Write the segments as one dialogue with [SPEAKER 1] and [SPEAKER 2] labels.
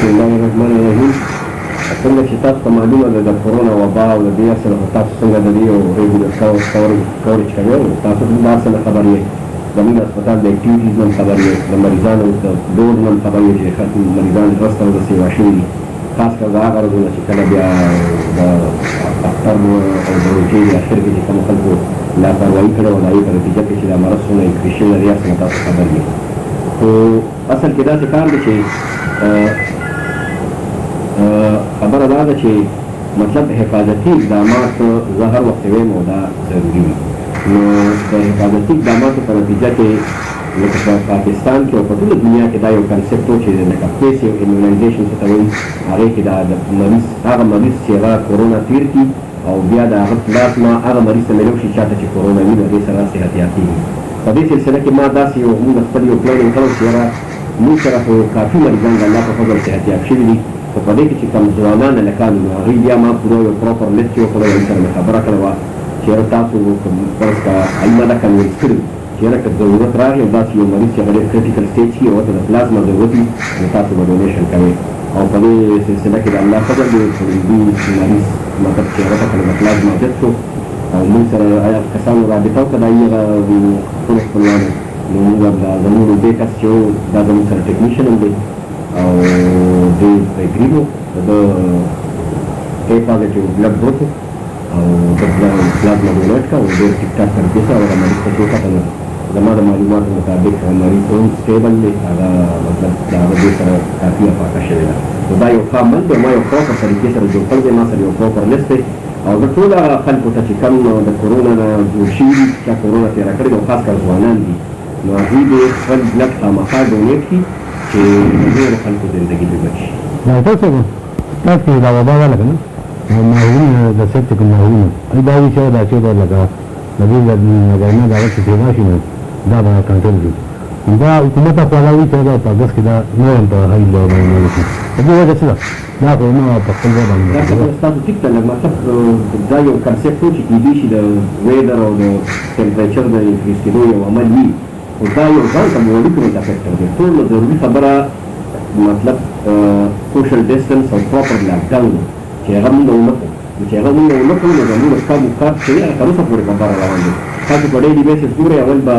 [SPEAKER 1] بسم الله الرحمن الرحیم. څنګه چې تاسو ته معلومه ده د کرونا وبا او د دې اصل تاسو څنګه د دې ریګولر کورج کوي تاسو هم دا څه خبر یې زموږ هسپتال د اکټیویټیز نن خبر یې د مریضانو د ډوز نن خبر یې چې خاطر مریضان رسته او د سیوا شوي خاص کر هغه ورځونه چې کله بیا د اختر او د روژې د اخر کې چې کوم خلکو لاپرواهي کړې وه د هغې په نتیجه کې چې دا مرض څومره انفیکشن لري هر څه تاسو خبر یې خو اصل کې داسې کار دی چې خبره دا ده چې مطلب حفاظتي اقدامات زه هر وخت وایم او دا ضروري وي نو د حفاظتي اقداماتو په نتیجه کې لکه په پاکستان کې او په ټوله دنیا کې دا یو کنسپټ و چې لکه پیسیو ایمونایزیشن څه ته وایي هغې کې دا د مریض هغه مریض چې هغه کورونا تېر کړي او بیا د هغه پلازما هغه مریض ته میلو شي چاته چې کورونا وي نو هغې سره صحتیاتېږي په دې سلسله کې ما داسې یو موږ خپل یو پلانینګ کړی چې یاره موږ سره خو کافي مریضان د الله په فضل صحتیاب شوي دي خو په دې کې چې کوم ځوانان هلکان نو هغوی بیا ما پوره یو پراپر لیست وکړی هغوی سره مې خبره کړې وه چې یاره تاسو فرض که علمه ده کنوینس کړي چې یاره که ضرورت راغی او داسې یو مریض چې هغه ډېر کریټیکل سټیج کې او ورته د پلازما ضرورت وي نو تاسو به ډونیشن کوئ او په دې سلسله کې د الله فضل دی چې دوی مریض مطلب چې هغه ته کله د پلازما ضد شو او موږ سره هغه کسانو رابطه وکړه د هغې هغه خپلو خپلوانو نو موږ زموږ دې کس چې و دا زموږ سره ټیکنیشن هم دی او دې اګري و د A پازیټیو بلډ ګروپ او د پلازما ډونیټ کړه او ډېر ټیک ټاک طریقې سره هغه مریض ته چې وکتل زما د معلوماتو مطابق مریض هم سټیبل دی هغه مطلب د هغه دې سره کافي افاقه شوې ده نو دا یو ښه عمل دی ما یو پراپر طریقې سره جوړ کړی دی ما سره یو پراپر لیست دی او د ټولو خلکو ته چې کوم د کورونا نه جوړ شوي دي چا کورونا تېره کړې ده او خاص کر ځوانان دي نو هغوی دې خپل بلډ خامخا ډونیټ کړي چې د نورو خلکو زندګي دې بچي
[SPEAKER 2] ډاکټر صاحب تاسو کې دا وبا والا که نه معاونین د صحت کې معاونین دا وایي چې دا چې دا لکه د دې نظرونه د هغه چې سیوا شي نو دا به کنټرول کړي دا حکومت خپله وایي چې دا په اګست کې دا نور هم په هاي لیول باندې وشي د دې وجه څه ده دا خو نه په خپل ځای باندې
[SPEAKER 1] دا خبره ستاسو ټیک ده لږ مطلب دا یو کنسپټ و چې کیدای شي د ویدر او د ټمپریچر د انکریز کېدو یو عمل وي خو دا یو ځان ته مولکولر افیکټر دی ټول ضروري خبره مطلب سوشل ډسټنس او پراپر لاکډاون چې هغه موږ ونه کړو چې هغه موږ ونه کړو نو زموږ کم کار چې هغه تر اوسه پورې خبره روان دی تاسو په ډیلي بیسس ګورئ اول به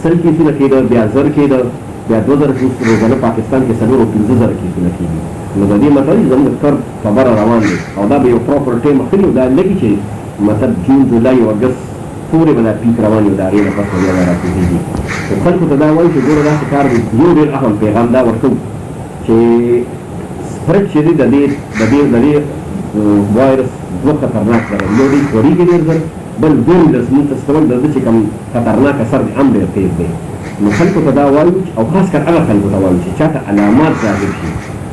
[SPEAKER 1] 100 کیسونه کېده بیا 1000 کېده بیا 2000 کیس روزانه پاکستان کې 4 او 15000 کیسونه کېږي نو د دې مطلب زموږ کار خبره روان دی او دا به یو پراپر ټایم اخلي او دا لږ چې مطلب جون جولای او اګست پورې به دا پیک روان وي د هغې نه پس به بیا راکوزېږي خو خلکو ته دا وایي چې ګوره داسې کار دی یو ډېر اهم پیغام دا ورکوو چې سپرډ چې دی د دې وایرس دوه خطرناک دی یو دی خورېږي ډېر ژر بل ډېر منتستول د ده چې کوم خطرناک اثر دی هم ډېر تېز دی نو خلکو ته دا وایو او خاص کر هغه خلکو ته وایو چې چاته علامات ظاهر شي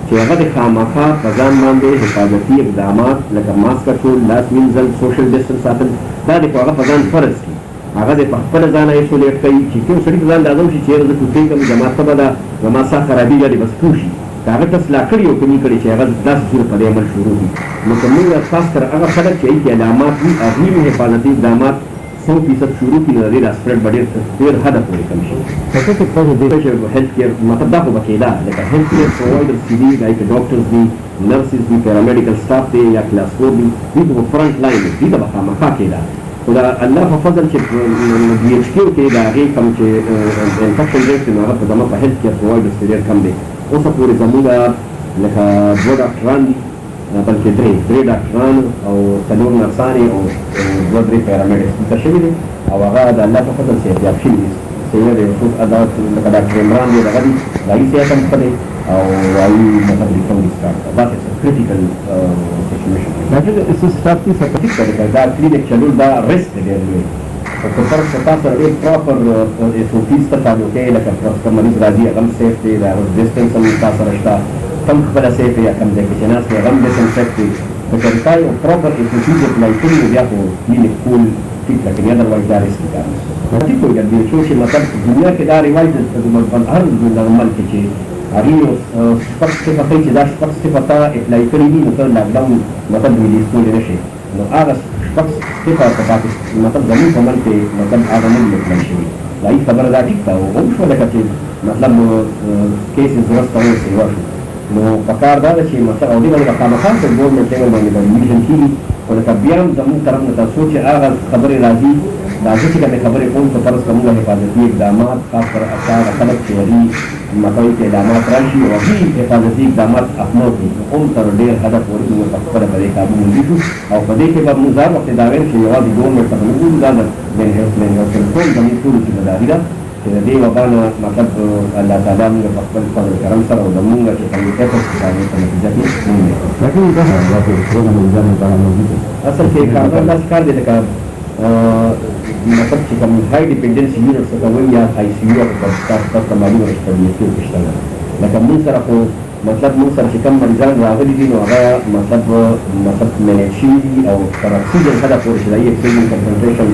[SPEAKER 1] چې هغه د خامخا په ځان باندې حفاظتي اقدامات لکه ماسک اچول لاس وینځل سوشل ډسټنس ساتل دا د هغه په ځان فرض کړي هغه د په خپله ځان ایسولیټ کوي چې کوم سړي ته ځان لازم شي چې یاره زه ټوټېږم زما تبه ده زما ساه خرابېږي دی بس پوه شي که هغه ته اصلاح کړي او کمي کړي چې هغه داسې صورت په دې عمل شروع کړي نو که موږ خاص کر هغه خلک چې هغې کې علامات وي هغوی مو حفاظتي اقدامات 100% شروع کړي نو د دې دا سپرډ به ډېر حده پورې کم شي هیلث کیر مطلب دا خو به کېده لکه هیلث کیر پرووایډرز چې دي دا که ډاکټرز دي نرسز دي پیرامیډیکل سټاف دی یا کلاس 4 دي دوی به په فرنټ لاین دي دوی ته به خامخا کېده خو د الله په فضل چې ډي ایچ کیو کې د هغې کوم چې انفکشن ریټ دی نو هغه په زموږ په هیلث کیر پرووایډرز کې ډېر کم دی اوسه پورې زموږ لکه 2 ډاکټران دي بلکې درې ډاکټران او 4 نرسانې او 2-3 پیرامیډکس دلته شوي دي او هغه د الله په فضل صحتیاب شوي دي صحیح دی لکه ډاکټر عمران دی دغه دي د هغې صحت هم ښه دی او هغوی مطلب ریکوري سټارټ ده داسې کریټیکل سچویشن ډاکټر سټاف کې سپټیک دی لکه دا کلینیک چلول دا ریسک دی ډېر لوی خو که فرض که تاسو سره ډېر پراپر SOPs ته فالو کوئ لکه فرض که مریض راځي هغه هم سیف دی د هغه ډسټنس هم تا سره شته کم خپله سیف دی یا کم ځای کې چې ناست دی هغه هم ډسانفیکټ دی که چېرې تا یو پراپر SOPs اپلای کړي نو بیا خو کلینیک ټول ټیک لکن ادروایز دا ریسکي کار نه ټیک وایي د WHO چې مطلب دنیا کې دا رواج هر ملک کې چې هغوی یو شپږ صفه ښایي چې دا شپږ صفه تا اپلای کړي دي نو ته لاکډاون مطلب ریلیز کولی نه شي نو هغه شپږ صفه په پاکستان مطلب زموږ په ملک کې مطلب هغه نه دي اپلای شوي د هغې خبره دا ټیک ده او هم شوه لکه چې مطلب کیسز ورځ ته ورسېږي نو پکار دا چې مثلا او دې باندې خامخا په ګورنمنټ لیول باندې ریویژن کیږي او لکه بیا هم زموږ طرف نه تاسو چې هغه خبرې راځي دا چې کومه خبرې کوم په فرض کومه حفاظتي اقدامات خاص کر اثار خلک چې دي مطلب کې اقدامات راشي او هغه حفاظتي اقدامات خپل دي هم تر ډېر هدف ورته په خپل باندې قابو مونږ او په دې کې به موږ ځار وخت دا ویل چې یوازې ګورنمنټ ته موږ دا نه هیڅ ټول د ټول څه مداري ده چې د دې وبانه مطلب الله تعالی موږ په خپل فضل کرم سره او د موږ چې کوم تاسو څنګه په نتیجه کې لکه دا راځي چې موږ ځان ته موجود اصل کې کار دا کار دي لکه مطلب چې کوم هاي ډیپندنسي یونټس څه کوي یا آی سی یو په تاسو معلومه شته چې پښتنه لکه موږ سره خو مطلب موږ سره چې کوم مریضان راغلي دي نو هغه مطلب منیج شوي دي او تر اکسیجن حده پورې چې د اکسیجن کنسنټریشن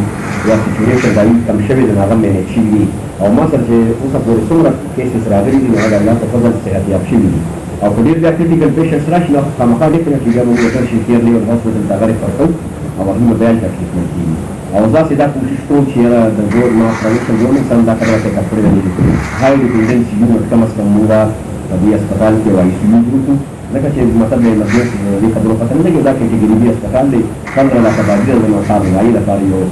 [SPEAKER 1] یا سچوریشن د کم شوي دي نو هغه منیج شوي دي او ما سره چې اوسه پورې څومره کیسز راغلي دي نو هغه الله په فضل صحتیاب شوي دي او په ډېر زیات کریټیکل پیشنټس راشي نو خامخا دې کړه چې بیا موږ ورته شي کېر لیول هاسپټل ته غره فرقو او هغه بیان ټریټمنټ کیږي او ځکه دا کوشش کوم چې د ګور ما پرایویټ ګورنمنټ سم دا کړه چې کپړې دي هاي ډیپندنسي یونټ کم از کم موږ په دې هسپتال کې وایي چې موږ لکه چې مطلب یې مطلب دې خبرو پته نه لګي دا کېټګري دی هسپتال دی 15 لکه باندې د نو کار دی لپاره یو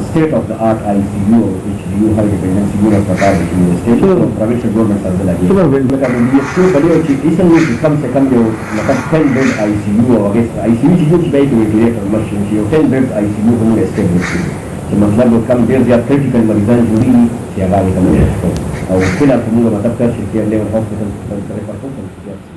[SPEAKER 1] state of the art ICU which you have dependency unit هسپتال دی چې state of private government سره لګي لکه دې څو بلې چې ایسنګ چې کم څه کم یو مطلب 10 bed ICU او ICU چې به ویټیلیټر ماشين چې یو 10 bed ICU هم استابلیش شي چې مطلب کم ډیر زیات کریټیکل مریضان جوړي چې هغه کوي او کله چې موږ مطلب کار شي چې لیول هاسپټل سره پرځو